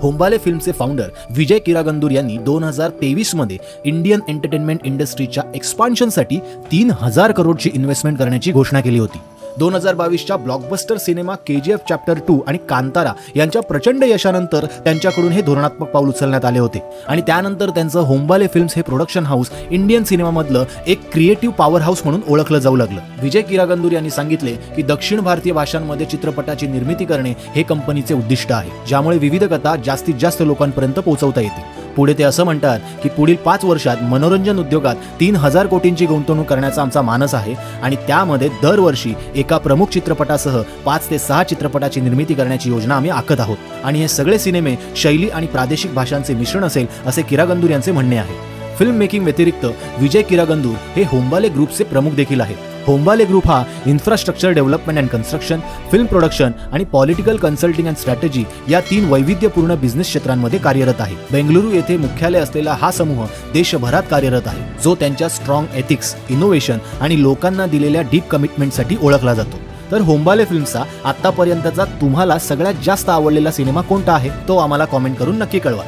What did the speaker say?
होंबाले फिल्मचे founder विजय किरागंदूर यांनी 2023 मध्ये Indian entertainment इंडस्ट्रीच्या एक्सपान्शनसाठी 3000 करोडची इन्व्हेस्टमेंट करण्याची घोषणा केली होती। 2022च्या ब्लॉकबस्टर सिनेमा KGF चॅप्टर 2 आणि कांतारा यांच्या प्रचंड यशानंतर त्यांच्याकडून हे धोरणात्मक पाऊल उचलण्यात आले होते आणि त्यानंतर त्यांचं होंबाले फिल्म्स हे प्रोडक्शन हाऊस इंडियन सिनेमामधलं एक क्रिएटिव्ह पॉवर हाऊस म्हणून ओळखलं जाऊ लागलं। विजय किरागंदूर यांनी सांगितले की दक्षिण भारतीय भाषांमध्ये चित्रपटाची निर्मिती करणे हे कंपनीचे उद्दिष्ट आहे, ज्यामुळे विविध कथा जास्तीत जास्त लोकांपर्यंत पोहोचवता येतील। पुढे ते असं म्हणतात की पुढील 5 वर्षात मनोरंजन उद्योगात 3000 कोटींची गुंतवणूक करण्याचा आमचा मानस आहे आणि त्यामध्ये दरवर्षी एका प्रमुख चित्रपटासह 5 ते 6 चित्रपटाची निर्मिती करण्याची योजना आम्ही आखत आहोत आणि हे सगळे सिनेमे शैली आणि प्रादेशिक भाषांचे मिश्रण असेल असे किरागंदूर यांचे म्हणणे आहे। फिल्म मेकिंग व्यतिरिक्त विजय किरागंदूर हे होंबाले ग्रुपचे प्रमुख देखील आहेत। होंबाले ग्रुप हा infrastructure development and construction, film production आणि पॉलिटिकल कन्सल्टिंग अँड स्ट्रॅटेजी या 3 वैविध्यपूर्ण बिझनेस क्षेत्रांमध्ये कार्यरत आहे। बेंगळुरू येथे मुख्यालय असलेला हा समूह देशभरात कार्यरत आहे, जो त्यांच्या स्ट्रॉंग एथिक्स, इनोव्हेशन आणि लोकांना दिलेल्या डीप कमिटमेंटसाठी ओळखला जातो। तर होंबाले फिल्मचा आतापर्यंतचा तुम्हाला सगळ्यात जास्त आवडलेला सिनेमा कोणता आहे तो आम्हाला कमेंट करून नक्की कळवा।